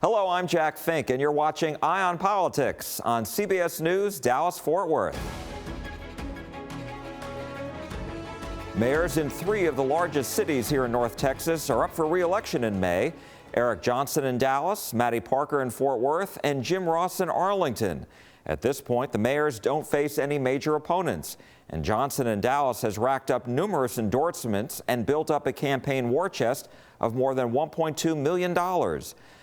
Hello, I'm Jack Fink, and you're watching Eye on Politics on CBS News, Dallas-Fort Worth. Mayors in 3 of the largest cities here in North Texas are up for re-election in May. Eric Johnson in Dallas, Matty Parker in Fort Worth, and Jim Ross in Arlington. At this point, the mayors don't face any major opponents, and Johnson in Dallas has racked up numerous endorsements and built up a campaign war chest of more than $1.2 million.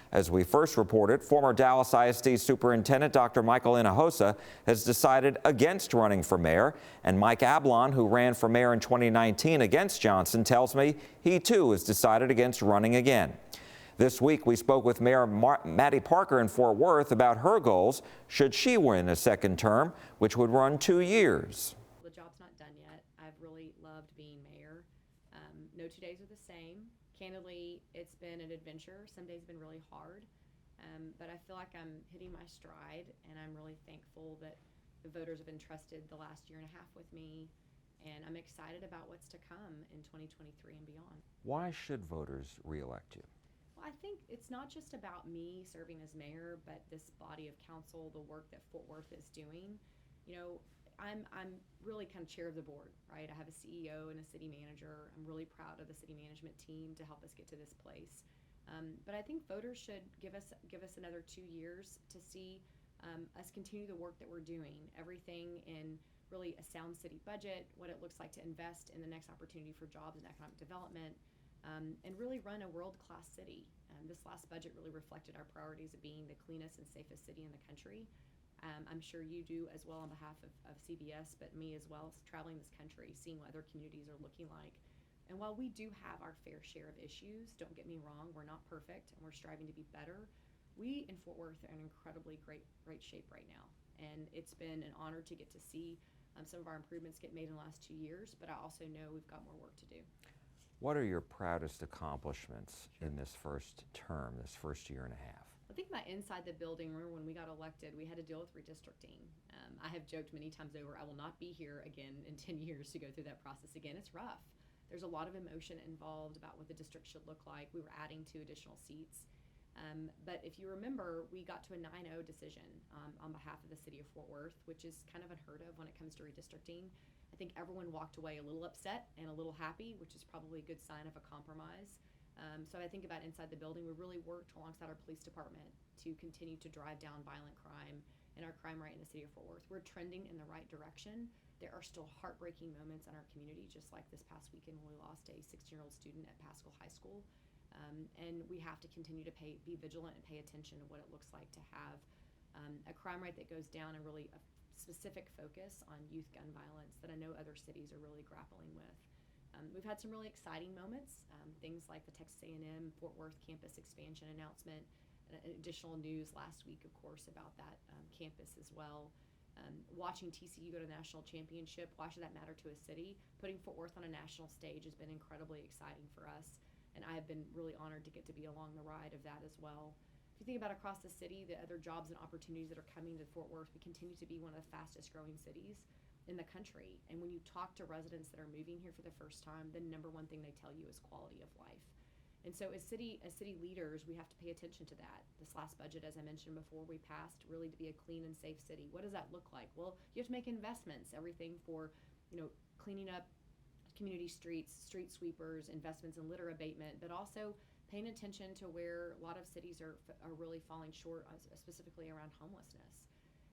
As we first reported, former Dallas ISD Superintendent Dr. Michael Hinojosa has decided against running for mayor, and Mike Ablon, who ran for mayor in 2019 against Johnson, tells me he too has decided against running again. This week, we spoke with Mayor Matty Parker in Fort Worth about her goals should she win a second term, which would run 2 years. The job's not done yet. I've really loved being mayor. No 2 days are the same. Candidly, it's been an adventure. Some days have been really hard, but I feel like I'm hitting my stride, and I'm really thankful that the voters have entrusted the last year and a half with me, and I'm excited about what's to come in 2023 and beyond. Why should voters re-elect you? Well, I think it's not just about me serving as mayor, but this body of council, the work that Fort Worth is doing. You know, I'm really kind of chair of the board, right? I have a CEO and a city manager. I'm really proud of the city management team to help us get to this place. But I think voters should give us another 2 years to see us continue the work that we're doing. Everything in really a sound city budget, what it looks like to invest in the next opportunity for jobs and economic development, and really run a world-class city. This last budget really reflected our priorities of being the cleanest and safest city in the country. I'm sure you do as well on behalf of CBS, but me as well, traveling this country, seeing what other communities are looking like. And while we do have our fair share of issues, don't get me wrong, we're not perfect and we're striving to be better. We in Fort Worth are in incredibly great shape right now. And it's been an honor to get to see some of our improvements get made in the last 2 years, but I also know we've got more work to do. What are your proudest accomplishments in this first term, this first year and a half? I think about inside the building, remember when we got elected, we had to deal with redistricting. I have joked many times over, I will not be here again in 10 years to go through that process again. It's rough. There's a lot of emotion involved about what the district should look like. We were adding 2 additional seats. But if you remember, we got to a 9-0 decision on behalf of the city of Fort Worth, which is kind of unheard of when it comes to redistricting. I think everyone walked away a little upset and a little happy, which is probably a good sign of a compromise. So I think about inside the building, we really worked alongside our police department to continue to drive down violent crime and our crime rate in the city of Fort Worth. We're trending in the right direction. There are still heartbreaking moments in our community, just like this past weekend when we lost a 16-year-old student at Pascal High School. And we have to continue to be vigilant and pay attention to what it looks like to have a crime rate that goes down and really a specific focus on youth gun violence that I know other cities are really grappling with. We've had some really exciting moments, things like the Texas A&M Fort Worth campus expansion announcement, and additional news last week, of course, about that campus as well. Watching TCU go to the national championship, why should that matter to a city? Putting Fort Worth on a national stage has been incredibly exciting for us, and I have been really honored to get to be along the ride of that as well. If you think about across the city, the other jobs and opportunities that are coming to Fort Worth, we continue to be one of the fastest growing cities in the country. And when you talk to residents that are moving here for the first time, the number one thing they tell you is quality of life. And so as city leaders, we have to pay attention to that. This last budget, as I mentioned before, we passed really to be a clean and safe city. What does that look like? Well, you have to make investments, everything for, cleaning up community streets, street sweepers, investments in litter abatement, but also paying attention to where a lot of cities are really falling short, specifically around homelessness.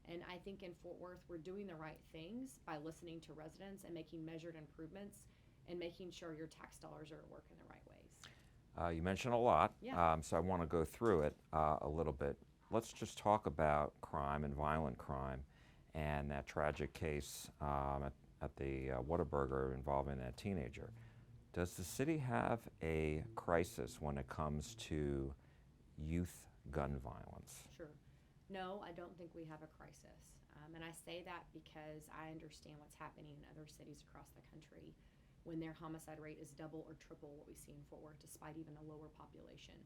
And I think in Fort Worth, we're doing the right things by listening to residents and making measured improvements and making sure your tax dollars are at work in the right ways. You mentioned a lot, Yeah. so I want to go through it a little bit. Let's just talk about crime and violent crime and that tragic case at the Whataburger involving a teenager. Does the city have a crisis when it comes to youth gun violence? Sure. No, I don't think we have a crisis. And I say that because I understand what's happening in other cities across the country when their homicide rate is double or triple what we see in Fort Worth, despite even a lower population.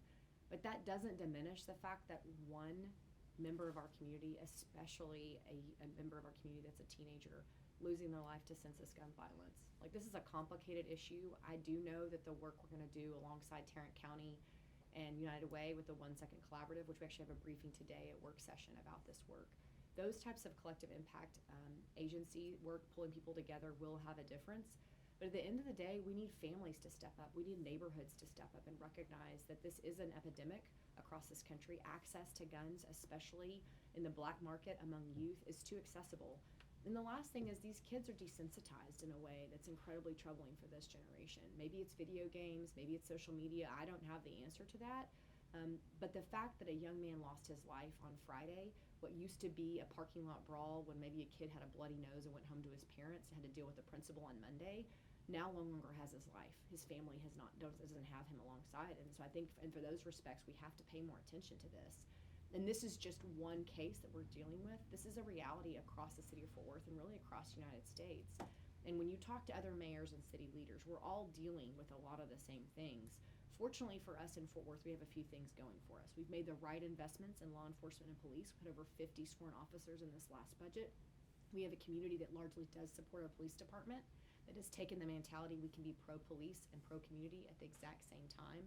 But that doesn't diminish the fact that one member of our community, especially a member of our community that's a teenager, losing their life to senseless gun violence. Like, this is a complicated issue. I do know that the work we're going to do alongside Tarrant County and United Way with the 1 Second Collaborative, which we actually have a briefing today at work session about this work. Those types of collective impact agency work, pulling people together, will have a difference. But at the end of the day, we need families to step up. We need neighborhoods to step up and recognize that this is an epidemic across this country. Access to guns, especially in the black market among youth, is too accessible. And the last thing is these kids are desensitized in a way that's incredibly troubling for this generation. Maybe it's video games, maybe it's social media. I don't have the answer to that. But the fact that a young man lost his life on Friday, what used to be a parking lot brawl when maybe a kid had a bloody nose and went home to his parents and had to deal with the principal on Monday, now no longer has his life. His family doesn't have him alongside. And so I think, and for those respects, we have to pay more attention to this. And this is just one case that we're dealing with. This is a reality across the city of Fort Worth and really across the United States. And when you talk to other mayors and city leaders, we're all dealing with a lot of the same things. Fortunately for us in Fort Worth, we have a few things going for us. We've made the right investments in law enforcement and police. We put over 50 sworn officers in this last budget. We have a community that largely does support our police department, that has taken the mentality we can be pro-police and pro-community at the exact same time.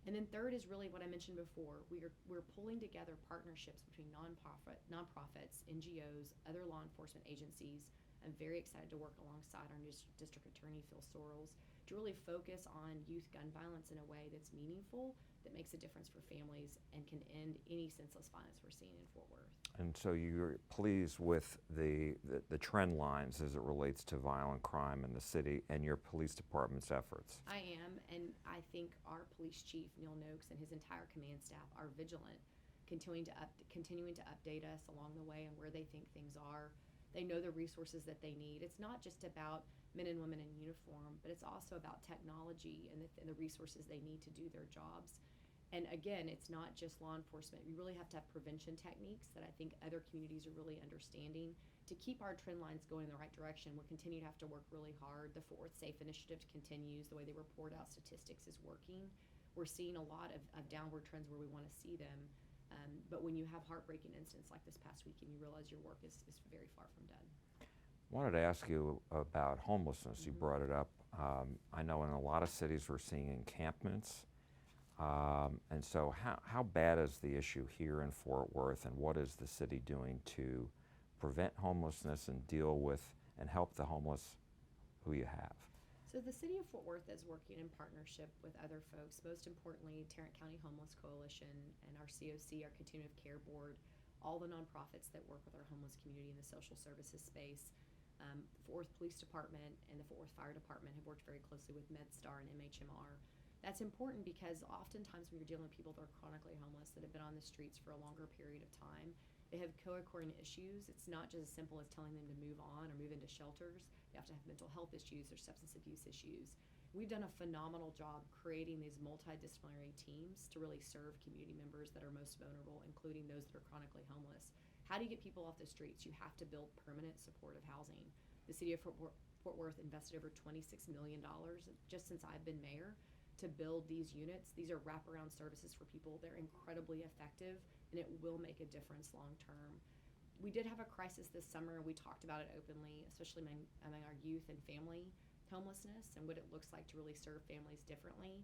And then third is really what I mentioned before. We're pulling together partnerships between nonprofits, NGOs, other law enforcement agencies. I'm very excited to work alongside our new district attorney, Phil Sorrells, to really focus on youth gun violence in a way that's meaningful, that makes a difference for families, and can end any senseless violence we're seeing in Fort Worth. And so you're pleased with the trend lines as it relates to violent crime in the city and your police department's efforts? I am, and I think our police chief, Neil Noakes, and his entire command staff are vigilant, continuing to update us along the way on where they think things are. They know the resources that they need. It's not just about men and women in uniform, but it's also about technology and the resources they need to do their jobs. And again, it's not just law enforcement. You really have to have prevention techniques that I think other communities are really understanding. To keep our trend lines going in the right direction, we'll continue to have to work really hard. The Fort Worth Safe Initiative continues. The way they report out statistics is working. We're seeing a lot of downward trends where we want to see them. But when you have heartbreaking incidents like this past weekend, you realize your work is very far from done. I wanted to ask you about homelessness. You brought it up. I know in a lot of cities we're seeing encampments. And so how bad is the issue here in Fort Worth, and what is the city doing to prevent homelessness and deal with and help the homeless who you have? So the city of Fort Worth is working in partnership with other folks, most importantly Tarrant County Homeless Coalition and our COC, our Continuum of Care Board, all the nonprofits that work with our homeless community in the social services space. The Fort Worth Police Department and the Fort Worth Fire Department have worked very closely with MedStar and MHMR. That's important because oftentimes when you're dealing with people that are chronically homeless, that have been on the streets for a longer period of time, they have co-occurring issues. It's not just as simple as telling them to move on or move into shelters. They have to have mental health issues or substance abuse issues. We've done a phenomenal job creating these multidisciplinary teams to really serve community members that are most vulnerable, including those that are chronically homeless. How do you get people off the streets? You have to build permanent supportive housing. The city of Fort Worth invested over $26 million just since I've been mayor to build these units. These are wraparound services for people. They're incredibly effective, and it will make a difference long term. We did have a crisis this summer. We talked about it openly, especially among our youth and family homelessness and what it looks like to really serve families differently.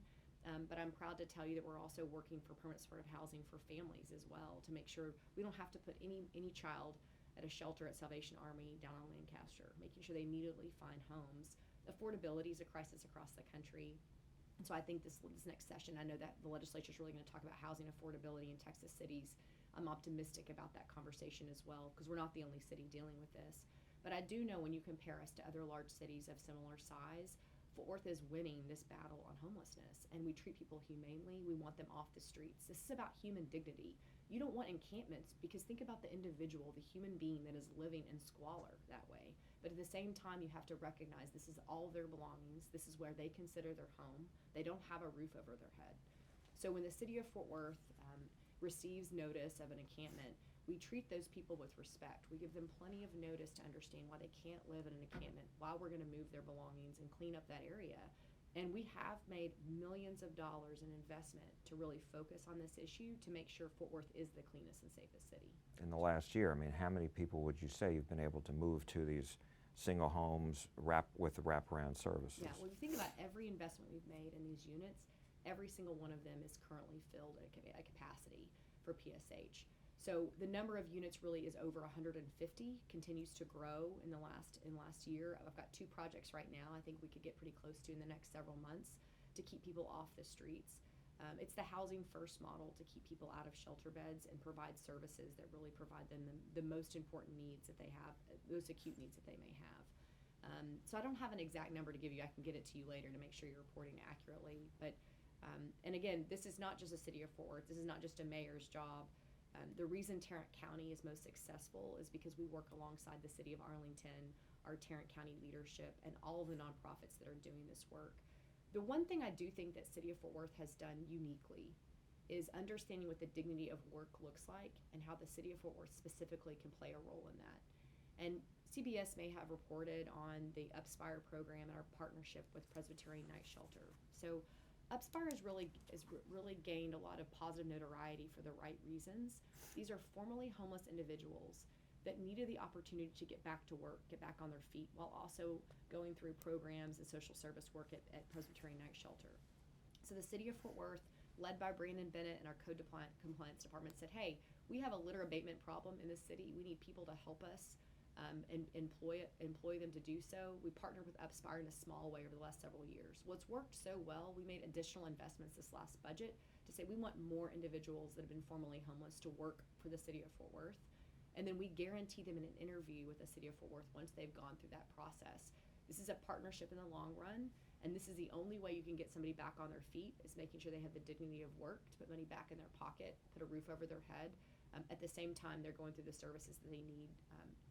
But I'm proud to tell you that we're also working for permanent supportive housing for families as well, to make sure we don't have to put any child at a shelter at Salvation Army down on Lancaster, making sure they immediately find homes. Affordability is a crisis across the country. And so I think this next session, I know that the legislature is really going to talk about housing affordability in Texas cities. I'm optimistic about that conversation as well, because we're not the only city dealing with this. But I do know when you compare us to other large cities of similar size, Fort Worth is winning this battle on homelessness, and we treat people humanely. We want them off the streets. This is about human dignity. You don't want encampments, because think about the individual, the human being that is living in squalor that way. But at the same time, you have to recognize this is all their belongings. This is where they consider their home. They don't have a roof over their head. So when the city of Fort Worth receives notice of an encampment, we treat those people with respect. We give them plenty of notice to understand why they can't live in an encampment, why we're going to move their belongings and clean up that area. And we have made millions of dollars in investment to really focus on this issue to make sure Fort Worth is the cleanest and safest city. In the last year, I mean, how many people would you say you've been able to move to these single homes with the wraparound services? Yeah, well, if you think about every investment we've made in these units, every single one of them is currently filled at a capacity for PSH. So the number of units really is over 150, continues to grow in the last year. I've got 2 projects right now I think we could get pretty close to in the next several months to keep people off the streets. It's the housing first model to keep people out of shelter beds and provide services that really provide them the most important needs that they have, those acute needs that they may have. So I don't have an exact number to give you. I can get it to you later to make sure you're reporting accurately. But and again, this is not just a city of Fort Worth. This is not just a mayor's job. The reason Tarrant County is most successful is because we work alongside the city of Arlington, our Tarrant County leadership, and all of the nonprofits that are doing this work. The one thing I do think that City of Fort Worth has done uniquely is understanding what the dignity of work looks like and how the City of Fort Worth specifically can play a role in that. And CBS may have reported on the Upspire program and our partnership with Presbyterian Night Shelter. So Upspire has really gained a lot of positive notoriety for the right reasons. These are formerly homeless individuals that needed the opportunity to get back to work, get back on their feet, while also going through programs and social service work at Presbyterian Night Shelter. So the City of Fort Worth, led by Brandon Bennett and our Code Compliance Department, said, hey, we have a litter abatement problem in the city. We need people to help us and employ them to do so. We partnered with Upspire in a small way over the last several years. What's worked so well, we made additional investments this last budget to say we want more individuals that have been formerly homeless to work for the City of Fort Worth. And then we guarantee them in an interview with the City of Fort Worth once they've gone through that process. This is a partnership in the long run, and this is the only way you can get somebody back on their feet, is making sure they have the dignity of work, to put money back in their pocket, put a roof over their head. At the same time, they're going through the services that they need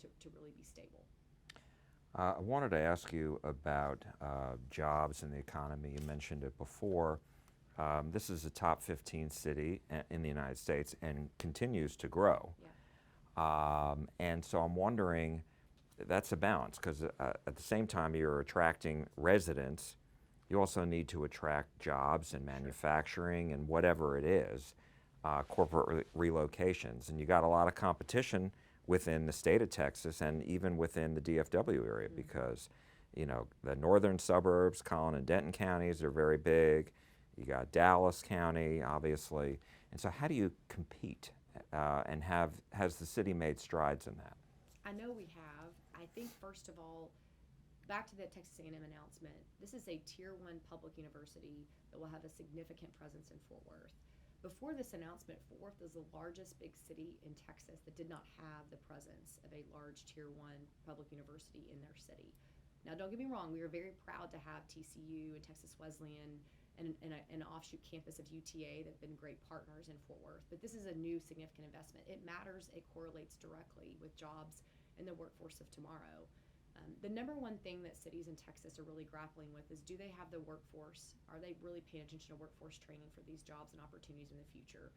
to really be stable. I wanted to ask you about jobs and the economy. You mentioned it before. This is a top 15 city in the United States and continues to grow. Yeah. And so I'm wondering, that's a balance, because at the same time you're attracting residents, you also need to attract jobs and manufacturing and whatever it is, corporate relocations. And you got a lot of competition within the state of Texas and even within the DFW area, because you know the northern suburbs, Collin and Denton counties, are very big. You got Dallas County, obviously. And so how do you compete? And has the city made strides in that? I know we have. I think, first of all, back to the Texas A&M announcement, this is a Tier 1 public university that will have a significant presence in Fort Worth. Before this announcement, Fort Worth is the largest big city in Texas that did not have the presence of a large Tier 1 public university in their city. Now, don't get me wrong, we are very proud to have TCU and Texas Wesleyan and an offshoot campus of UTA that have been great partners in Fort Worth. But this is a new significant investment. It matters. It correlates directly with jobs and the workforce of tomorrow. The number one thing that cities in Texas are really grappling with is, do they have the workforce? Are they really paying attention to workforce training for these jobs and opportunities in the future?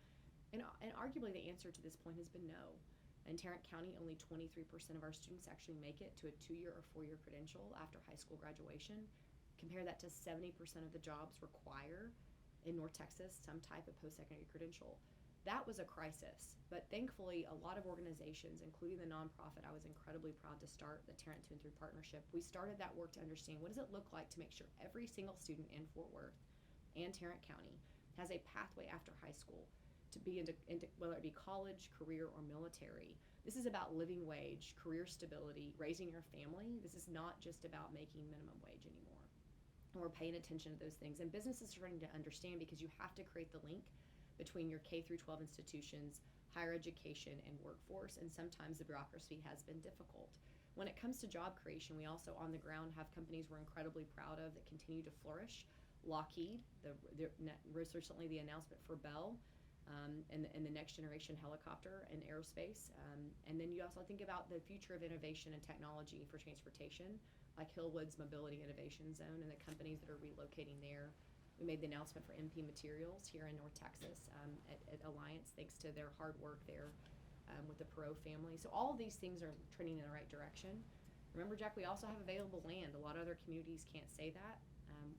And arguably the answer to this point has been no. In Tarrant County, only 23% of our students actually make it to a 2-year or 4-year credential after high school graduation. Compare that to 70% of the jobs require in North Texas some type of post-secondary credential. That was a crisis, but thankfully a lot of organizations, including the nonprofit I was incredibly proud to start, the Tarrant 2 and 3 Partnership, we started that work to understand what does it look like to make sure every single student in Fort Worth and Tarrant County has a pathway after high school to be into whether it be college, career, or military. This is about living wage, career stability, raising your family. This is not just about making minimum wage anymore. And we're paying attention to those things. And businesses are starting to understand, because you have to create the link between your K through 12 institutions, higher education, and workforce, and sometimes the bureaucracy has been difficult. When it comes to job creation, we also on the ground have companies we're incredibly proud of that continue to flourish. Lockheed, most recently the announcement for Bell, and the next generation helicopter and aerospace. And then you also think about the future of innovation and technology for transportation, like Hillwood's Mobility Innovation Zone and the companies that are relocating there. We made the announcement for MP Materials here in North Texas at Alliance, thanks to their hard work there with the Perot family. So all of these things are trending in the right direction. Remember, Jack, we also have available land. A lot of other communities can't say that.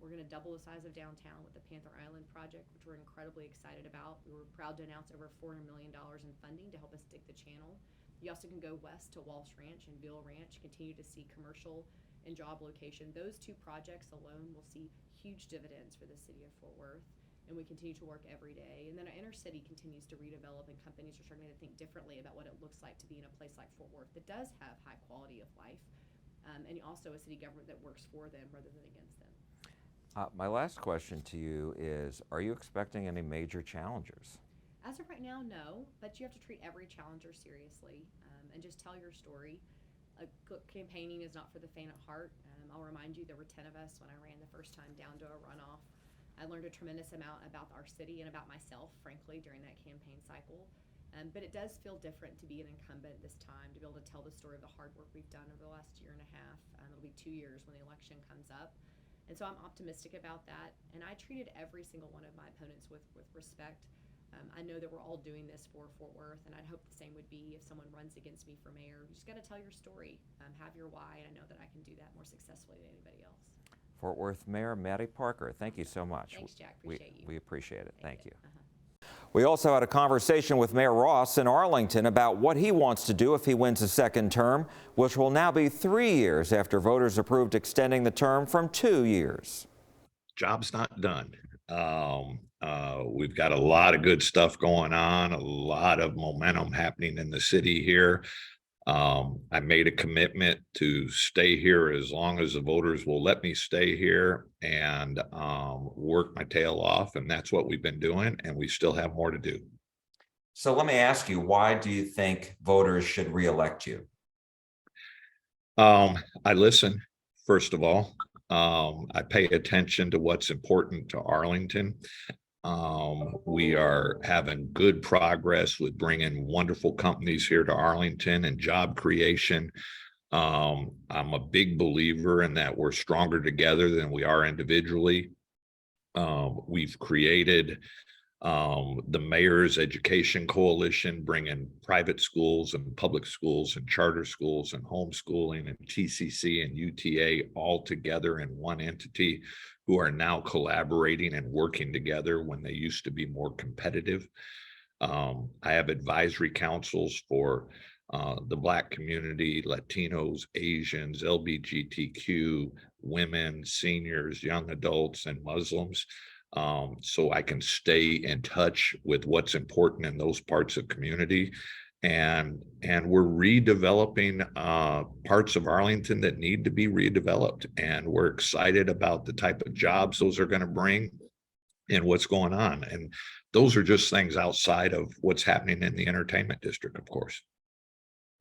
We're going to double the size of downtown with the Panther Island project, which we're incredibly excited about. We were proud to announce over $400 million in funding to help us dig the channel. You also can go west to Walsh Ranch and Bill Ranch, continue to see commercial and job location. Those 2 projects alone will see huge dividends for the city of Fort Worth. and we continue to work every day. And then our inner city continues to redevelop, and companies are starting to think differently about what it looks like to be in a place like Fort Worth that does have high quality of life, and also a city government that works for them rather than against them. My last question to you is, are you expecting any major challengers? As of right now, no, but you have to treat every challenger seriously, and just tell your story. Campaigning is not for the faint at heart. I'll remind you, there were 10 of us when I ran the first time down to a runoff. I learned a tremendous amount about our city and about myself, frankly, during that campaign cycle. But it does feel different to be an incumbent this time, to be able to tell the story of the hard work we've done over the last year and a half. It'll be 2 years when the election comes up. And so I'm optimistic about that. And I treated every single one of my opponents with respect. I know that we're all doing this for Fort Worth, and I'd hope the same would be if someone runs against me for mayor. You just got to tell your story, have your why, and I know that I can do that more successfully than anybody else. Fort Worth Mayor Maddie Parker, thank you so much. Thanks, Jack. Appreciate you. We appreciate it. Thank you. Uh-huh. We also had a conversation with Mayor Ross in Arlington about what he wants to do if he wins a second term, which will now be 3 years after voters approved extending the term from 2 years. Job's not done. We've got a lot of good stuff going on, a lot of momentum happening in the city here. I made a commitment to stay here as long as the voters will let me stay here and work my tail off. And that's what we've been doing. And we still have more to do. So let me ask you, why do you think voters should reelect you? I listen, first of all. I pay attention to what's important to Arlington. We are having good progress with bringing wonderful companies here to Arlington and job creation. I'm a big believer in that we're stronger together than we are individually. We've created the Mayor's Education Coalition, bringing private schools and public schools and charter schools and homeschooling and TCC and UTA all together in one entity, who are now collaborating and working together when they used to be more competitive. I have advisory councils for the Black community, Latinos, Asians, LGBTQ, women, seniors, young adults, and Muslims. So I can stay in touch with what's important in those parts of community. And we're redeveloping parts of Arlington that need to be redeveloped. And we're excited about the type of jobs those are going to bring and what's going on. And those are just things outside of what's happening in the entertainment district, of course.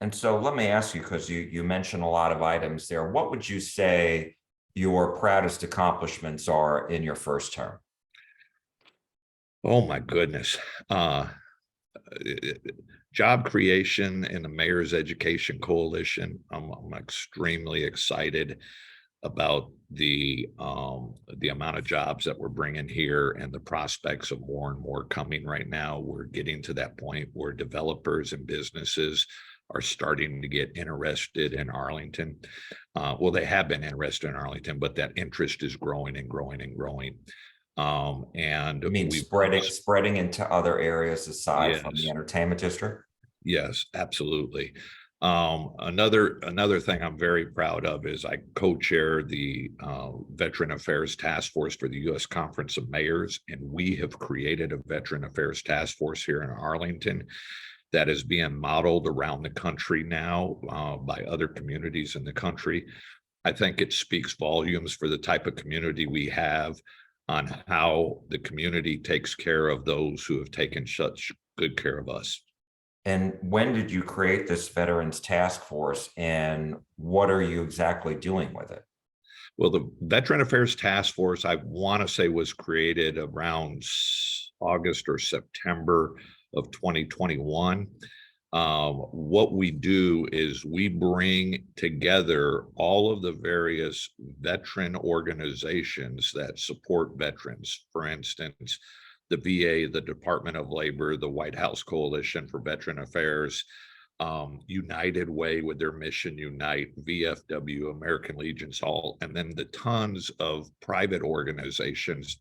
And so let me ask you, because you mentioned a lot of items there, what would you say your proudest accomplishments are in your first term? Oh my goodness. Job creation in the Mayor's Education Coalition. I'm extremely excited about the amount of jobs that we're bringing here and the prospects of more and more coming right now. We're getting to that point where developers and businesses are starting to get interested in Arlington. Well, they have been interested in Arlington, but that interest is growing and growing and growing. And I mean, spreading into other areas aside from the entertainment district. Yes, absolutely. Another thing I'm very proud of is I co-chair the Veteran Affairs Task Force for the U.S. Conference of Mayors, and we have created a Veteran Affairs Task Force here in Arlington that is being modeled around the country now by other communities in the country. I think it speaks volumes for the type of community we have, on how the community takes care of those who have taken such good care of us. And when did you create this Veterans Task Force, and what are you exactly doing with it? Well, the Veteran Affairs Task Force, I want to say, was created around August or September of 2021. What we do is we bring together all of the various veteran organizations that support veterans. For instance, the VA, the Department of Labor, the White House Coalition for Veteran Affairs, United Way with their Mission Unite, VFW, American Legion Hall, and then the tons of private organizations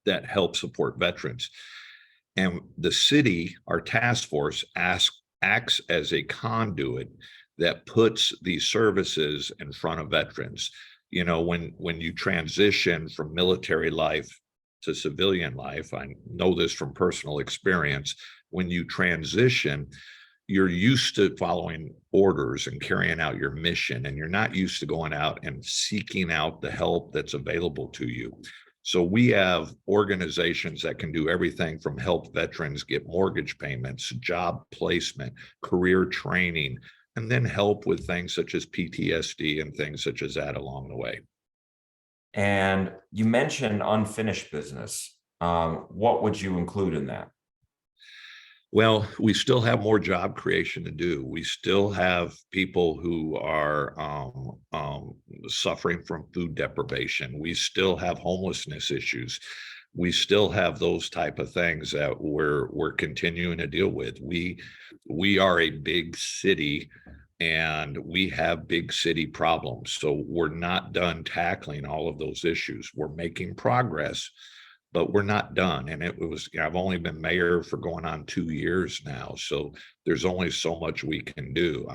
that help support veterans. And the city, our task force, acts as a conduit that puts these services in front of veterans. You know, when you transition from military life to civilian life. I know this from personal experience. When you transition, you're used to following orders and carrying out your mission, and you're not used to going out and seeking out the help that's available to you. So we have organizations that can do everything from help veterans get mortgage payments, job placement, career training, and then help with things such as PTSD and things such as that along the way. And you mentioned unfinished business. What would you include in that? Well, we still have more job creation to do. We still have people who are suffering from food deprivation. We still have homelessness issues. We still have those type of things that we're continuing to deal with. We are a big city, and we have big city problems. So we're not done tackling all of those issues. We're making progress, but we're not done. And I've only been mayor for going on 2 years now. So there's only so much we can do.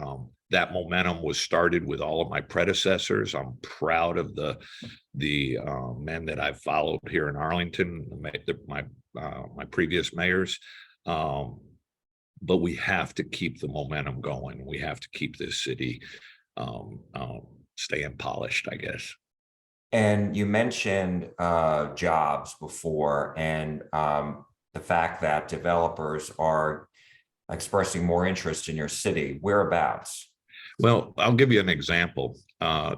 That momentum was started with all of my predecessors. I'm proud of the men that I've followed here in Arlington, my previous mayors. But we have to keep the momentum going. We have to keep this city staying polished, I guess. And you mentioned jobs before, and the fact that developers are expressing more interest in your city. Whereabouts? Well, I'll give you an example.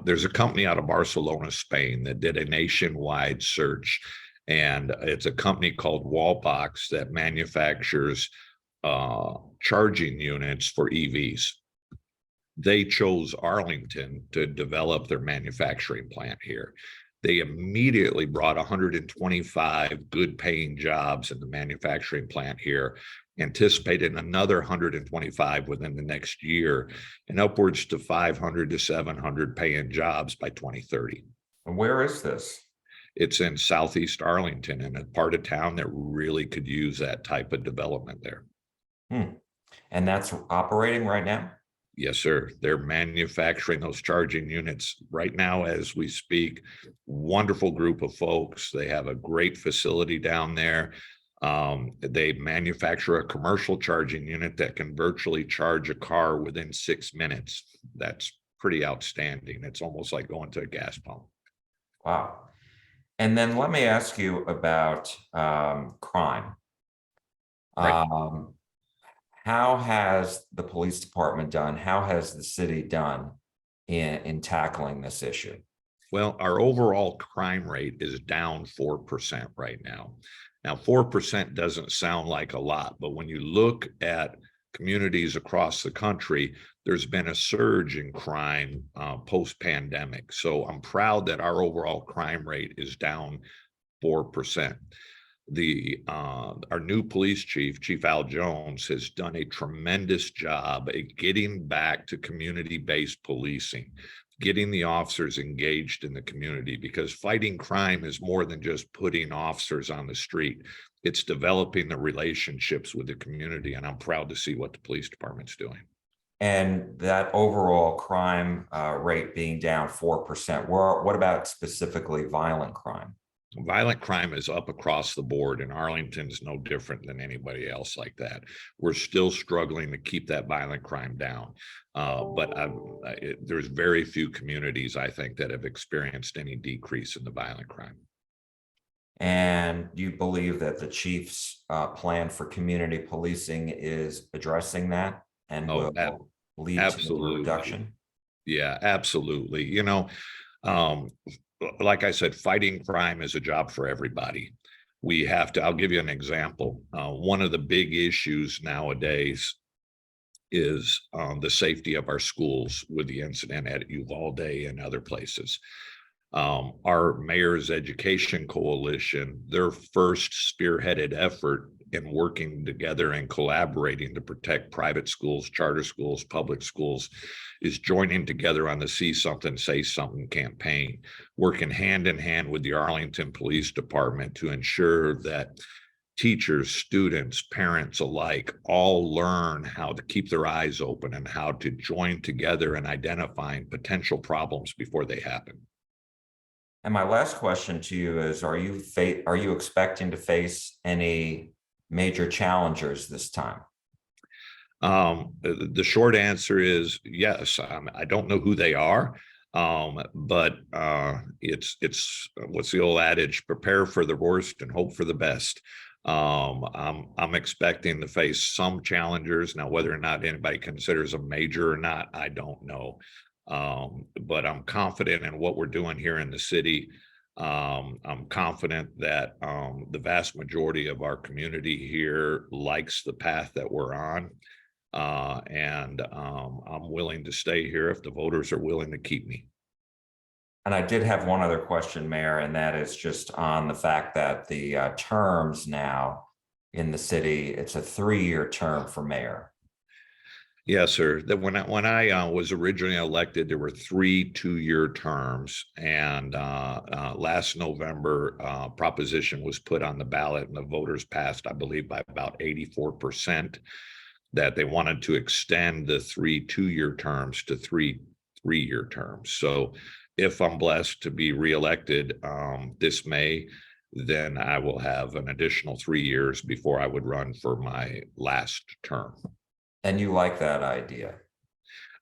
There's a company out of Barcelona, Spain, that did a nationwide search, and it's a company called Wallbox that manufactures charging units for EVs. They chose Arlington to develop their manufacturing plant here. They immediately brought 125 good paying jobs in the manufacturing plant here, anticipated another 125 within the next year, and upwards to 500 to 700 paying jobs by 2030. And where is this? It's in Southeast Arlington, in a part of town that really could use that type of development there. And that's operating right now? Yes, sir. They're manufacturing those charging units right now as we speak. Wonderful group of folks. They have a great facility down there. They manufacture a commercial charging unit that can virtually charge a car within 6 minutes. That's pretty outstanding. It's almost like going to a gas pump. Wow. And then let me ask you about crime. Right. How has the police department done? How has the city done in tackling this issue? Well, our overall crime rate is down 4% right now. Now, 4% doesn't sound like a lot, but when you look at communities across the country, there's been a surge in crime post-pandemic. So I'm proud that our overall crime rate is down 4%. Our new police chief Al Jones, has done a tremendous job at getting back to community-based policing, getting the officers engaged in the community, because fighting crime is more than just putting officers on the street. It's developing the relationships with the community, and I'm proud to see what the police department's doing. And that overall crime rate being down 4%, what about specifically violent crime? Violent crime is up across the board, and Arlington's no different than anybody else like that. We're still struggling to keep that violent crime down. But there's very few communities, I think, that have experienced any decrease in the violent crime. And you believe that the chief's plan for community policing is addressing that and will lead to a reduction? Yeah, absolutely. You know, like I said, fighting crime is a job for everybody. We have to, I'll give you an example. One of the big issues nowadays is the safety of our schools with the incident at Uvalde and other places. Our Mayor's Education Coalition, their first spearheaded effort in working together and collaborating to protect private schools, charter schools, public schools, is joining together on the See Something, Say Something campaign, working hand in hand with the Arlington Police Department to ensure that teachers, students, parents alike all learn how to keep their eyes open and how to join together in identifying potential problems before they happen. And my last question to you is, are you expecting to face any major challengers this time? The short answer is yes. I don't know who they are, but it's what's the old adage: prepare for the worst and hope for the best. I'm expecting to face some challengers. Now, whether or not anybody considers them major or not, I don't know. But I'm confident in what we're doing here in the city. I'm confident that the vast majority of our community here likes the path that we're on. And I'm willing to stay here if the voters are willing to keep me. And I did have one other question, Mayor, and that is just on the fact that the terms now in the city, it's a 3-year term for mayor. Yes, sir. That when I was originally elected, there were 3 2-year terms, and last November, proposition was put on the ballot, and the voters passed, I believe, by about 84%, that they wanted to extend the 3 2-year terms to 3 3-year terms. So, if I'm blessed to be reelected this May, then I will have an additional 3 years before I would run for my last term. And you like that idea?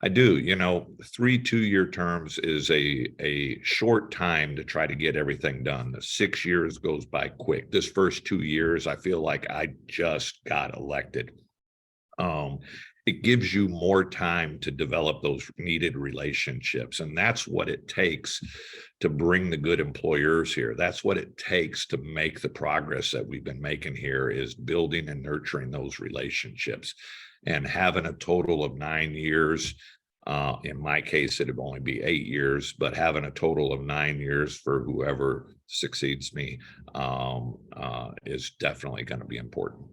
I do. 3 2-year terms is a short time to try to get everything done. The 6 years goes by quick. This first 2 years, I feel like I just got elected. It gives you more time to develop those needed relationships. And that's what it takes to bring the good employers here. That's what it takes to make the progress that we've been making here, is building and nurturing those relationships. And having a total of 9 years, in my case, it'd only be 8 years, but having a total of 9 years for whoever succeeds me is definitely going to be important.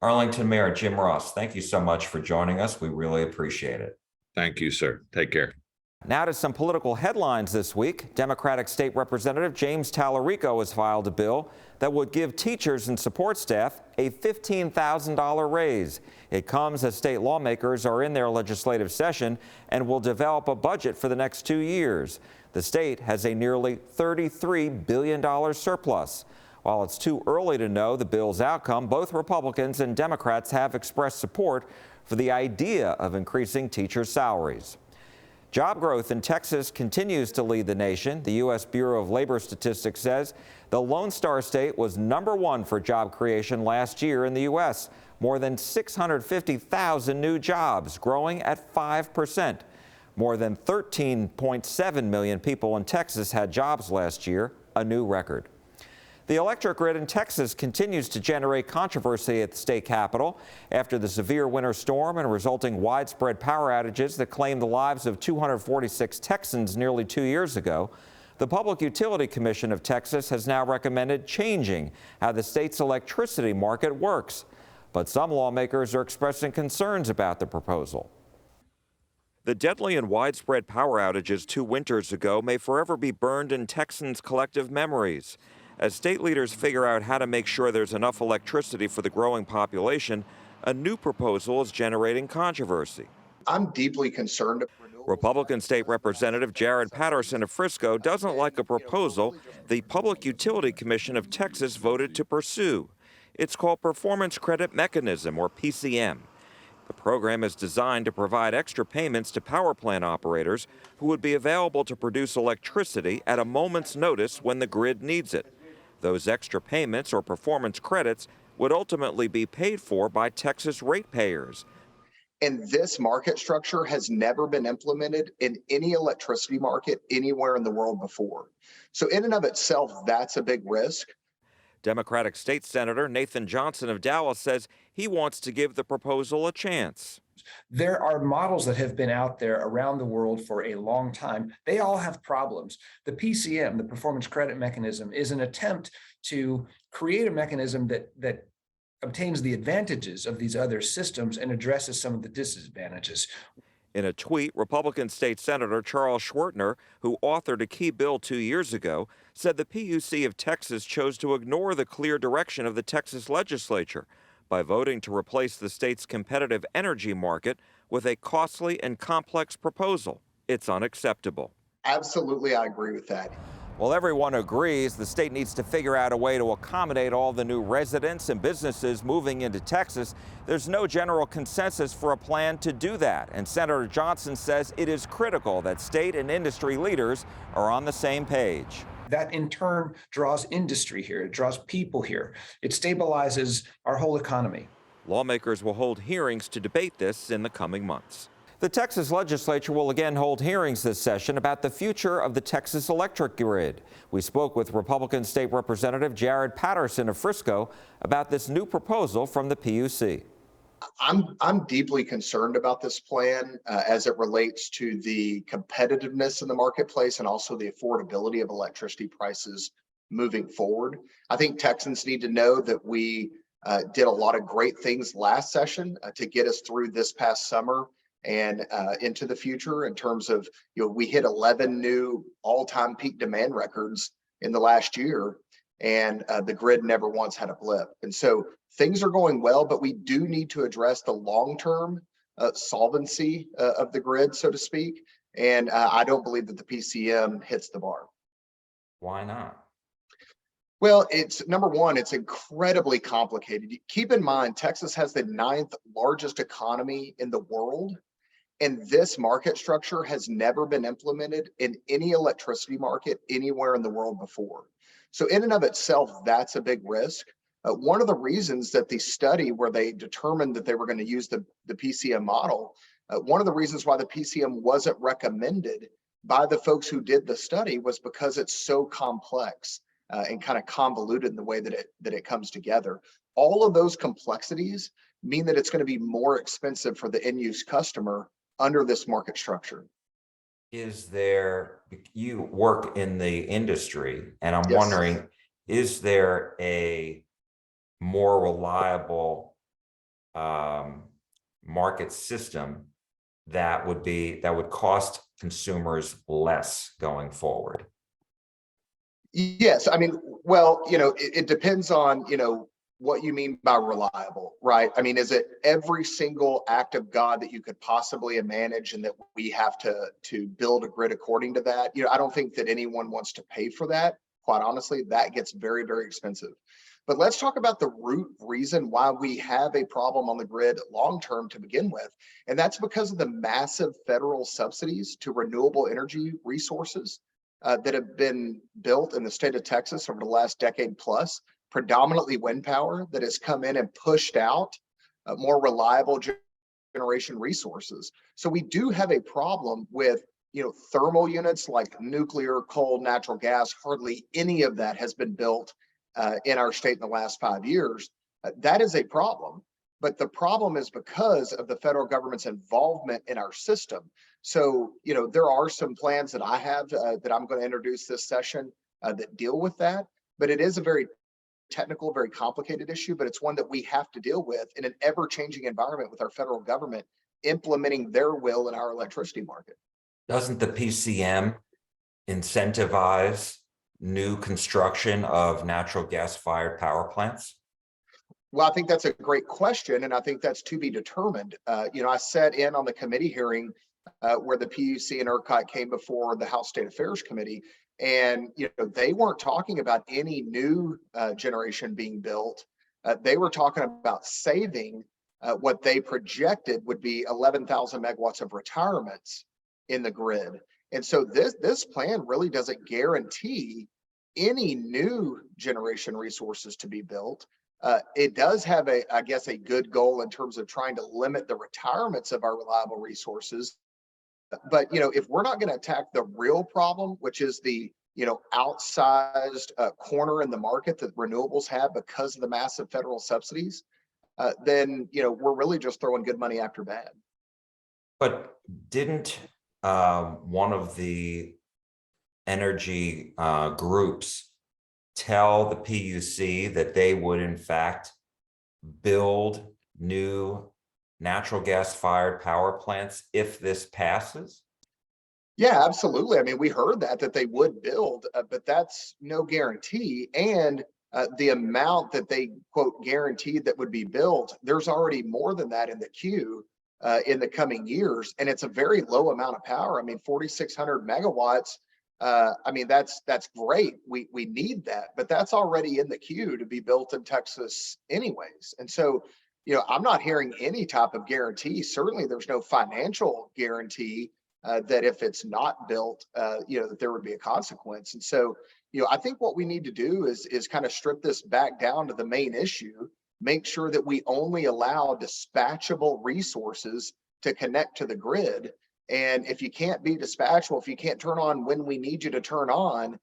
Arlington Mayor Jim Ross, thank you so much for joining us. We really appreciate it. Thank you, sir. Take care. Now to some political headlines this week. Democratic State Representative James Tallarico has filed a bill that would give teachers and support staff a $15,000 raise. It comes as state lawmakers are in their legislative session and will develop a budget for the next 2 years. The state has a nearly $33 billion surplus. While it's too early to know the bill's outcome, both Republicans and Democrats have expressed support for the idea of increasing teachers' salaries. Job growth in Texas continues to lead the nation. The U.S. Bureau of Labor Statistics says the Lone Star State was #1 for job creation last year in the U.S. More than 650,000 new jobs, growing at 5%. More than 13.7 million people in Texas had jobs last year, a new record. The electric grid in Texas continues to generate controversy at the state capitol after the severe winter storm and resulting widespread power outages that claimed the lives of 246 Texans nearly 2 years ago. The Public Utility Commission of Texas has now recommended changing how the state's electricity market works. But some lawmakers are expressing concerns about the proposal. The deadly and widespread power outages 2 winters ago may forever be burned in Texans' collective memories. As state leaders figure out how to make sure there's enough electricity for the growing population, a new proposal is generating controversy. I'm deeply concerned. Republican State Representative Jared Patterson of Frisco doesn't like a proposal the Public Utility Commission of Texas voted to pursue. It's called Performance Credit Mechanism, or PCM. The program is designed to provide extra payments to power plant operators who would be available to produce electricity at a moment's notice when the grid needs it. Those extra payments or performance credits would ultimately be paid for by Texas ratepayers. And this market structure has never been implemented in any electricity market anywhere in the world before. So in and of itself, that's a big risk. Democratic State Senator Nathan Johnson of Dallas says he wants to give the proposal a chance. There are models that have been out there around the world for a long time. They all have problems. The PCM, the Performance Credit Mechanism, is an attempt to create a mechanism that obtains the advantages of these other systems and addresses some of the disadvantages. In a tweet, Republican State Senator Charles Schwertner, who authored a key bill 2 years ago, said the PUC of Texas chose to ignore the clear direction of the Texas legislature by voting to replace the state's competitive energy market with a costly and complex proposal. It's unacceptable. Absolutely, I agree with that. Well, everyone agrees the state needs to figure out a way to accommodate all the new residents and businesses moving into Texas. There's no general consensus for a plan to do that, and Senator Johnson says it is critical that state and industry leaders are on the same page. That in turn draws industry here, it draws people here, it stabilizes our whole economy. Lawmakers will hold hearings to debate this in the coming months. The Texas legislature will again hold hearings this session about the future of the Texas electric grid. We spoke with Republican State Representative Jared Patterson of Frisco about this new proposal from the PUC. I'm deeply concerned about this plan as it relates to the competitiveness in the marketplace and also the affordability of electricity prices moving forward. I think Texans need to know that we did a lot of great things last session to get us through this past summer and into the future in terms of, we hit 11 new all-time peak demand records in the last year, and the grid never once had a blip. And so things are going well, but we do need to address the long-term solvency of the grid, so to speak. And I don't believe that the PCM hits the bar. Why not? Well, it's number one, it's incredibly complicated. Keep in mind, Texas has the 9th largest economy in the world. And this market structure has never been implemented in any electricity market anywhere in the world before. So in and of itself, that's a big risk. One of the reasons that the study where they determined that they were going to use the PCM model, one of the reasons why the PCM wasn't recommended by the folks who did the study was because it's so complex and kind of convoluted in the way that it comes together. All of those complexities mean that it's going to be more expensive for the end use customer under this market structure. You work in the industry, and I'm Yes. wondering, is there a more reliable market system that would cost consumers less going forward? Yes, I mean, well, it depends on, what you mean by reliable, right? I mean, is it every single act of God that you could possibly manage and that we have to build a grid according to that? I don't think that anyone wants to pay for that. Quite honestly, that gets very, very expensive. But let's talk about the root reason why we have a problem on the grid long-term to begin with. And that's because of the massive federal subsidies to renewable energy resources that have been built in the state of Texas over the last decade plus, predominantly wind power that has come in and pushed out more reliable generation resources. So we do have a problem with, thermal units like nuclear, coal, natural gas. Hardly any of that has been built in our state in the last 5 years. That is a problem. But the problem is because of the federal government's involvement in our system. So, there are some plans that I have that I'm going to introduce this session that deal with that. But it is a very technical, very complicated issue, but it's one that we have to deal with in an ever-changing environment with our federal government implementing their will in our electricity market. Doesn't the PCM incentivize new construction of natural gas-fired power plants? Well, I think that's a great question, and I think that's to be determined. I sat in on the committee hearing where the PUC and ERCOT came before the House State Affairs Committee, and they weren't talking about any new generation being built. They were talking about saving what they projected would be 11,000 megawatts of retirements in the grid. And so this plan really doesn't guarantee any new generation resources to be built. It does have a good goal in terms of trying to limit the retirements of our reliable resources. But, if we're not going to attack the real problem, which is the, outsized corner in the market that renewables have because of the massive federal subsidies, then, we're really just throwing good money after bad. But didn't one of the energy groups tell the PUC that they would, in fact, build new natural gas-fired power plants if this passes? Yeah, absolutely. I mean, we heard that they would build, but that's no guarantee. And the amount that they, quote, guaranteed that would be built, there's already more than that in the queue in the coming years. And it's a very low amount of power. I mean, 4,600 megawatts I mean, that's great. We need that, but that's already in the queue to be built in Texas anyways. And so, I'm not hearing any type of guarantee. Certainly, there's no financial guarantee that if it's not built, that there would be a consequence. And so, I think what we need to do is kind of strip this back down to the main issue, make sure that we only allow dispatchable resources to connect to the grid. And if you can't be dispatchable, if you can't turn on when we need you to turn on,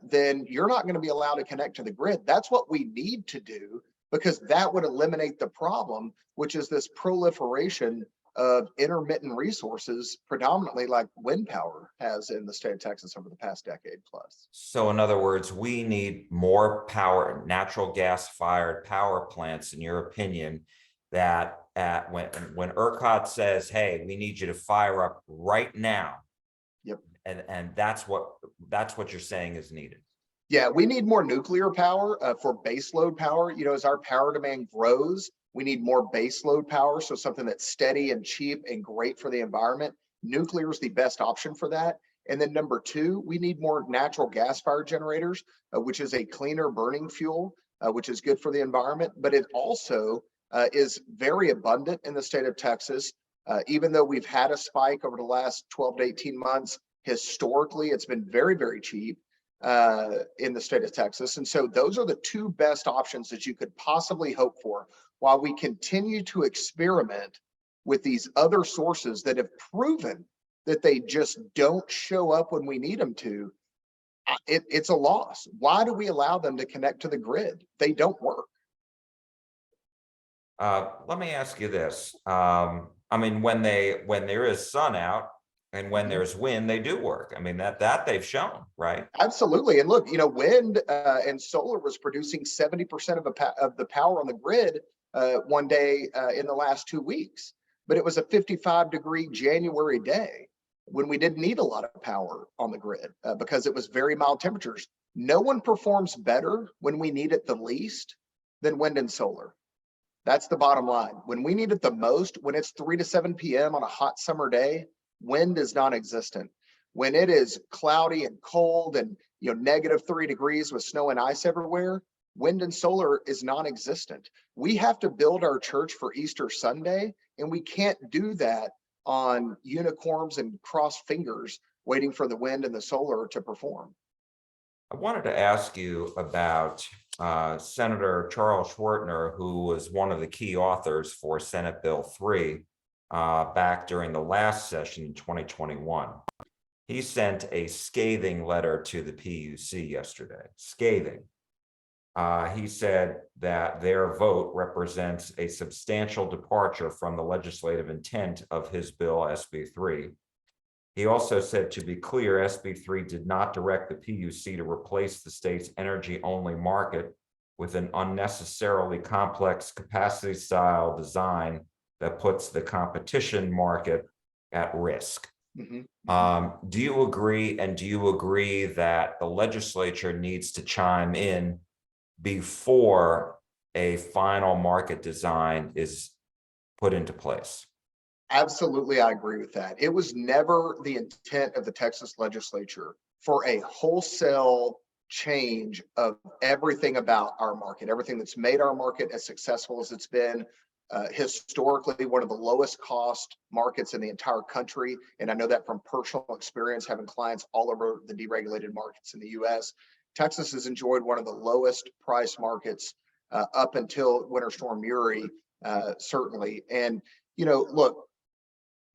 then you're not going to be allowed to connect to the grid. That's what we need to do, because that would eliminate the problem, which is this proliferation of intermittent resources, predominantly like wind power has in the state of Texas over the past decade plus. So in other words, we need more power, natural gas fired power plants, in your opinion, that when ERCOT says, hey, we need you to fire up right now. Yep. And that's what you're saying is needed. Yeah, we need more nuclear power for baseload power. As our power demand grows, we need more baseload power. So something that's steady and cheap and great for the environment. Nuclear is the best option for that. And then number two, we need more natural gas fired generators, which is a cleaner burning fuel, which is good for the environment. But it also is very abundant in the state of Texas. Even though we've had a spike over the last 12 to 18 months, historically, it's been very, very cheap in the state of Texas. And so those are the two best options that you could possibly hope for, while we continue to experiment with these other sources that have proven that they just don't show up when we need them to. It's a loss. Why do we allow them to connect to the grid? They don't work. Let me ask you this. I mean, when there is sun out and when there's wind, they do work. I mean, that they've shown, right? Absolutely. And look, wind and solar was producing 70% of the power on the grid one day in the last 2 weeks. But it was a 55-degree January day when we didn't need a lot of power on the grid because it was very mild temperatures. No one performs better when we need it the least than wind and solar. That's the bottom line. When we need it the most, when it's 3 to 7 p.m. on a hot summer day, wind is non-existent. When it is cloudy and cold and -3 degrees with snow and ice everywhere, wind and solar is non-existent. We have to build our church for Easter Sunday, and we can't do that on unicorns and crossed fingers waiting for the wind and the solar to perform. I wanted to ask you about Senator Charles Schwertner, who was one of the key authors for Senate Bill 3 back during the last session in 2021. He sent a scathing letter to the PUC yesterday. Scathing. He said that their vote represents a substantial departure from the legislative intent of his bill, SB 3. He also said, to be clear, SB 3 did not direct the PUC to replace the state's energy-only market with an unnecessarily complex capacity-style design that puts the competition market at risk. Mm-hmm. Do you agree? And do you agree that the legislature needs to chime in before a final market design is put into place? Absolutely, I agree with that. It was never the intent of the Texas legislature for a wholesale change of everything about our market, everything that's made our market as successful as it's been. Historically, one of the lowest cost markets in the entire country. And I know that from personal experience, having clients all over the deregulated markets in the US. Texas has enjoyed one of the lowest price markets up until Winter Storm Uri, certainly. And, look,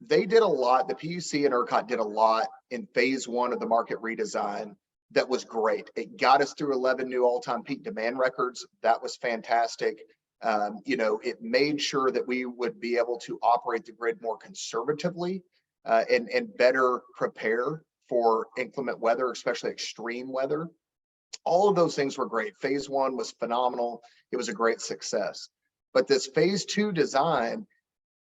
they did a lot. The PUC and ERCOT did a lot in phase 1 of the market redesign. That was great. It got us through 11 new all-time peak demand records. That was fantastic. It made sure that we would be able to operate the grid more conservatively and better prepare for inclement weather, especially extreme weather. All of those things were great. Phase 1 was phenomenal. It was a great success. But this phase 2 design,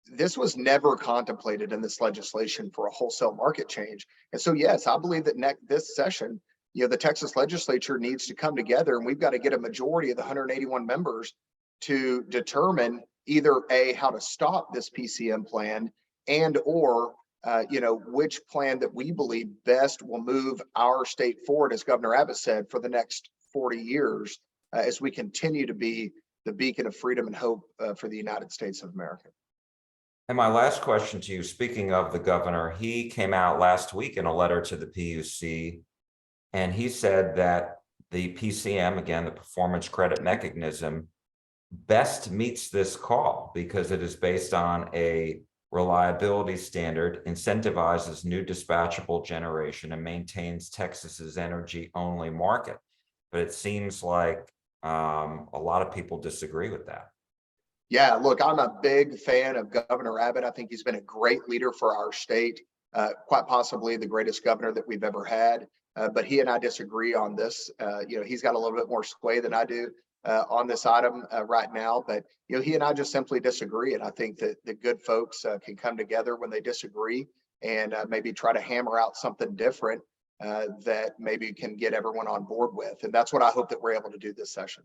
this was never contemplated in this legislation for a wholesale market change. And so, yes, I believe that this session, the Texas legislature needs to come together, and we've got to get a majority of the 181 members to determine either A, how to stop this PCM plan, and or which plan that we believe best will move our state forward, as Governor Abbott said, for the next 40 years, as we continue to be the beacon of freedom and hope for the United States of America. And my last question to you, speaking of the governor, he came out last week in a letter to the PUC, and he said that the PCM, again, the performance credit mechanism, best meets this call because it is based on a reliability standard, incentivizes new dispatchable generation, and maintains Texas's energy-only market. But it seems like a lot of people disagree with that. Yeah, look, I'm a big fan of Governor Abbott. I think he's been a great leader for our state, quite possibly the greatest governor that we've ever had. But he and I disagree on this. He's got a little bit more sway than I do on this item right now. But, he and I just simply disagree. And I think that the good folks can come together when they disagree and maybe try to hammer out something different that maybe can get everyone on board with. And that's what I hope that we're able to do this session.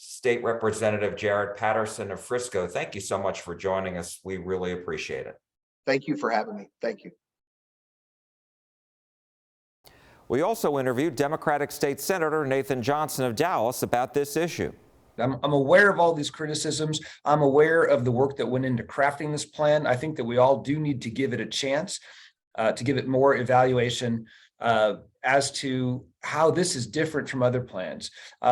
State Representative Jared Patterson of Frisco, thank you so much for joining us. We really appreciate it. Thank you for having me. Thank you. We also interviewed Democratic State Senator Nathan Johnson of Dallas about this issue. I'm aware of all these criticisms. I'm aware of the work that went into crafting this plan. I think that we all do need to give it a chance, to give it more evaluation as to how this is different from other plans.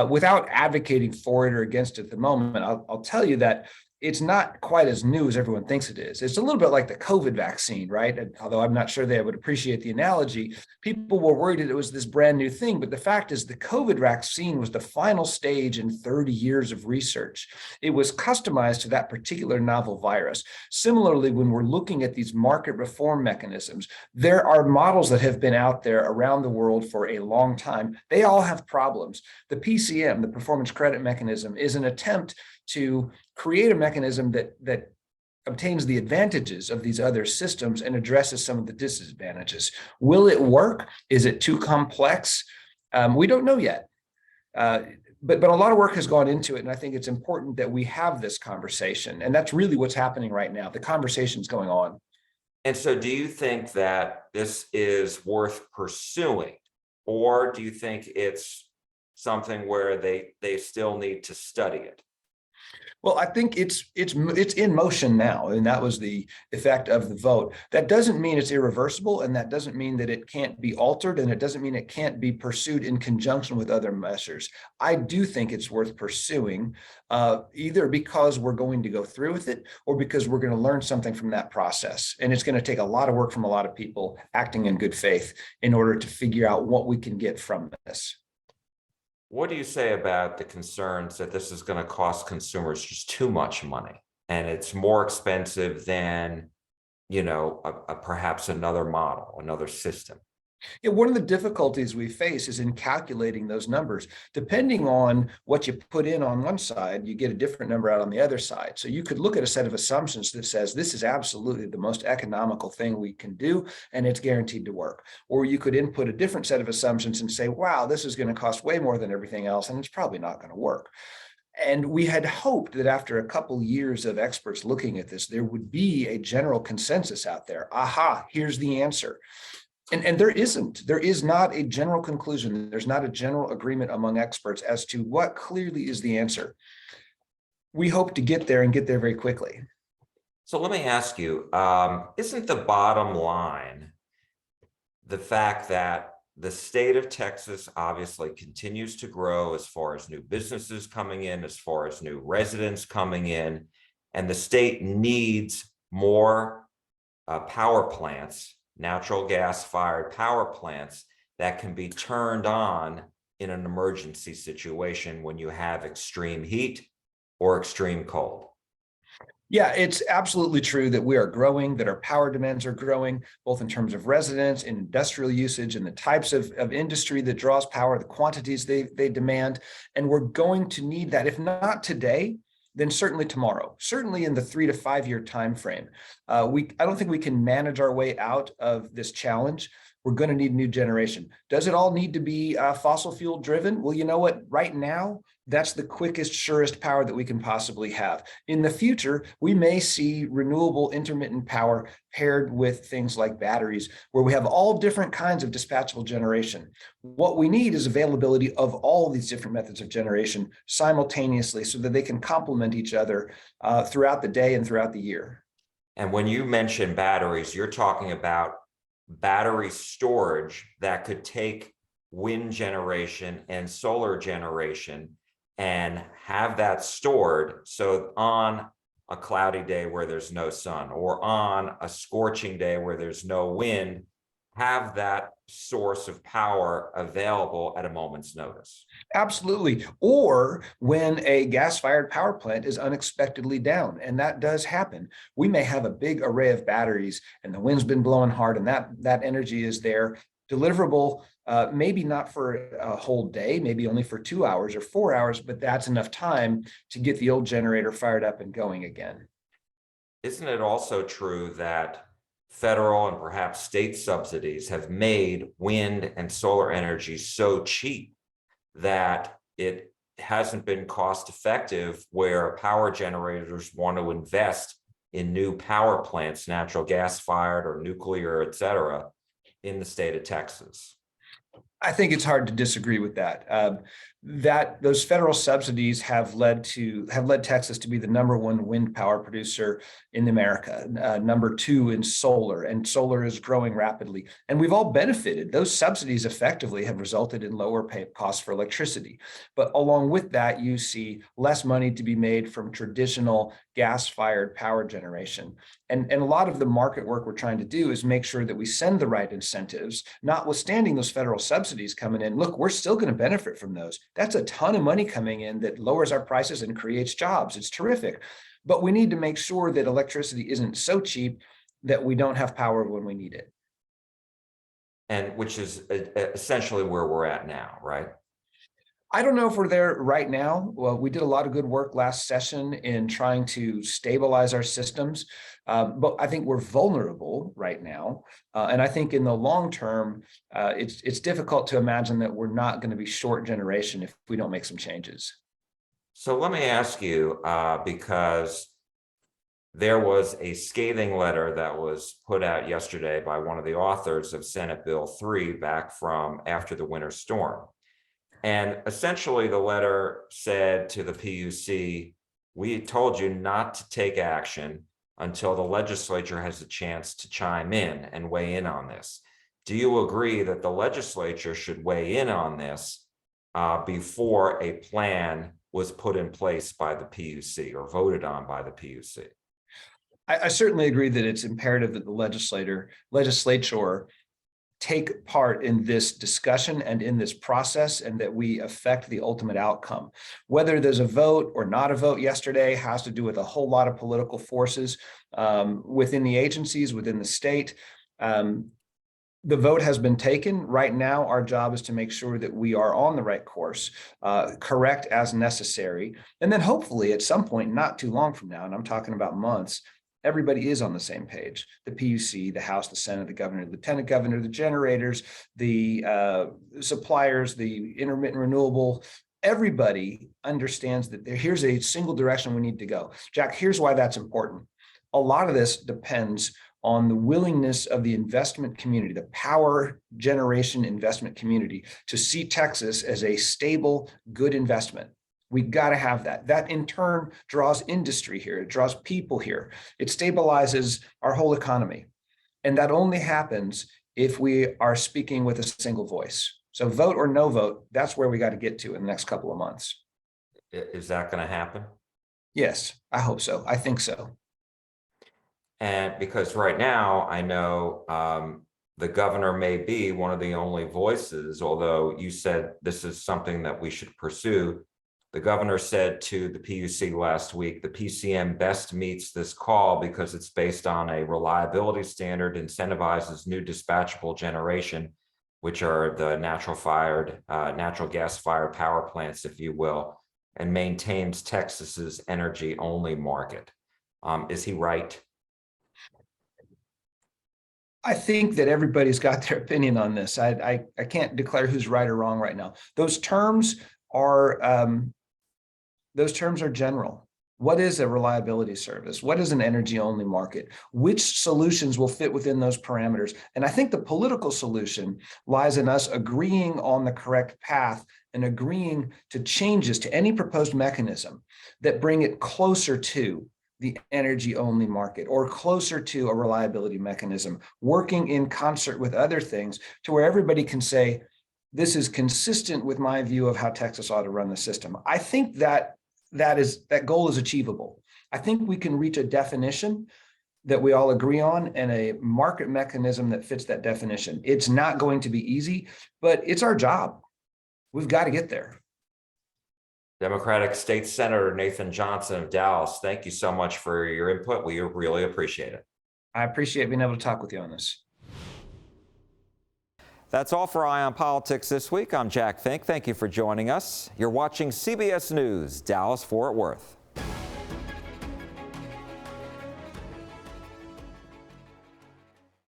Without advocating for it or against it at the moment, I'll tell you that it's not quite as new as everyone thinks it is. It's a little bit like the COVID vaccine, right? And although I'm not sure they would appreciate the analogy, people were worried that it was this brand new thing. But the fact is the COVID vaccine was the final stage in 30 years of research. It was customized to that particular novel virus. Similarly, when we're looking at these market reform mechanisms, there are models that have been out there around the world for a long time. They all have problems. The PCM, the performance credit mechanism, is an attempt to create a mechanism that obtains the advantages of these other systems and addresses some of the disadvantages. Will it work? Is it too complex? We don't know yet. But a lot of work has gone into it, and I think it's important that we have this conversation. And that's really what's happening right now. The conversation's going on. And so do you think that this is worth pursuing, or do you think it's something where they still need to study it? Well, I think it's in motion now, and that was the effect of the vote. That doesn't mean it's irreversible, and that doesn't mean that it can't be altered, and it doesn't mean it can't be pursued in conjunction with other measures. I do think it's worth pursuing, either because we're going to go through with it or because we're going to learn something from that process. And it's going to take a lot of work from a lot of people acting in good faith in order to figure out what we can get from this. What do you say about the concerns that this is going to cost consumers just too much money and it's more expensive than, perhaps another model, another system? Yeah, one of the difficulties we face is in calculating those numbers. Depending on what you put in on one side, you get a different number out on the other side. So you could look at a set of assumptions that says this is absolutely the most economical thing we can do, and it's guaranteed to work. Or you could input a different set of assumptions and say, wow, this is going to cost way more than everything else, and it's probably not going to work. And we had hoped that after a couple years of experts looking at this, there would be a general consensus out there. Aha, here's the answer. And there isn't. There is not a general conclusion. There's not a general agreement among experts as to what clearly is the answer. We hope to get there and get there very quickly. So let me ask you, isn't the bottom line the fact that the state of Texas obviously continues to grow as far as new businesses coming in, as far as new residents coming in, and the state needs more power plants, natural gas fired power plants that can be turned on in an emergency situation when you have extreme heat or extreme cold? Yeah, it's absolutely true that we are growing, that our power demands are growing, both in terms of residents and industrial usage and the types of industry that draws power, the quantities they demand. And we're going to need that, if not today, then certainly tomorrow, certainly in the 3 to 5 year time frame. I don't think we can manage our way out of this challenge. we're going to need new generation. Does it all need to be fossil fuel driven? Well, you know what? Right now, that's the quickest, surest power that we can possibly have. In the future, we may see renewable intermittent power paired with things like batteries, where we have all different kinds of dispatchable generation. What we need is availability of all these different methods of generation simultaneously so that they can complement each other throughout the day and throughout the year. And when you mention batteries, you're talking about battery storage that could take wind generation and solar generation and have that stored. So on a cloudy day where there's no sun, or on a scorching day where there's no wind, have that source of power available at a moment's notice. Absolutely. Or when a gas-fired power plant is unexpectedly down, and that does happen. We may have a big array of batteries and the wind's been blowing hard and that energy is there, deliverable, maybe not for a whole day, maybe only for 2 hours or 4 hours, but that's enough time to get the old generator fired up and going again. Isn't it also true that federal and perhaps state subsidies have made wind and solar energy so cheap that it hasn't been cost effective, where power generators want to invest in new power plants, natural gas fired or nuclear, et cetera, in the state of Texas? I think it's hard to disagree with that. That those federal subsidies have led Texas to be the #1 wind power producer in America, #2 in solar, and solar is growing rapidly. And we've all benefited. Those subsidies effectively have resulted in lower costs for electricity. But along with that, you see less money to be made from traditional gas-fired power generation. And a lot of the market work we're trying to do is make sure that we send the right incentives, notwithstanding those federal subsidies coming in. Look, we're still going to benefit from those. That's a ton of money coming in that lowers our prices and creates jobs. It's terrific. But we need to make sure that electricity isn't so cheap that we don't have power when we need it. And which is essentially where we're at now, right? I don't know if we're there right now. Well, we did a lot of good work last session in trying to stabilize our systems, but I think we're vulnerable right now. And I think in the long term, it's difficult to imagine that we're not going to be short generation if we don't make some changes. So let me ask you, because there was a scathing letter that was put out yesterday by one of the authors of Senate Bill 3 back from after the winter storm. And essentially the letter said to the PUC, we told you not to take action until the legislature has a chance to chime in and weigh in on this. Do you agree that the legislature should weigh in on this before a plan was put in place by the PUC or voted on by the PUC? I certainly agree that it's imperative that the legislature take part in this discussion and in this process, and that we affect the ultimate outcome. Whether there's a vote or not a vote yesterday has to do with a whole lot of political forces within the agencies, within the state. The vote has been taken. Right now, our job is to make sure that we are on the right course, correct as necessary. And then hopefully at some point, not too long from now, and I'm talking about months, everybody is on the same page. The PUC, the House, the Senate, the governor, the lieutenant governor, the generators, the suppliers, the intermittent renewable, everybody understands that here's a single direction we need to go. Jack, here's why that's important. A lot of this depends on the willingness of the investment community, the power generation investment community, to see Texas as a stable, good investment. We got to have that. That in turn draws industry here. It draws people here. It stabilizes our whole economy. And that only happens if we are speaking with a single voice. So vote or no vote, that's where we got to get to in the next couple of months. Is that going to happen? Yes, I hope so. I think so. And because right now I know the governor may be one of the only voices, although you said this is something that we should pursue. The governor said to the PUC last week, the PCM best meets this call because it's based on a reliability standard, incentivizes new dispatchable generation, which are the natural gas fired power plants, if you will, and maintains Texas's energy only market. Is he right? I think that everybody's got their opinion on this. I can't declare who's right or wrong right now. Those terms are general. What is a reliability service? What is an energy only market? Which solutions will fit within those parameters? And I think the political solution lies in us agreeing on the correct path and agreeing to changes to any proposed mechanism that bring it closer to the energy only market or closer to a reliability mechanism, working in concert with other things to where everybody can say, this is consistent with my view of how Texas ought to run the system. I think that goal is achievable. I think we can reach a definition that we all agree on and a market mechanism that fits that definition. It's not going to be easy, but it's our job. We've got to get there. Democratic State Senator Nathan Johnson of Dallas, thank you so much for your input. We really appreciate it. I appreciate being able to talk with you on this. That's all for Eye on Politics this week. I'm Jack Fink. Thank you for joining us. You're watching CBS News, Dallas, Fort Worth.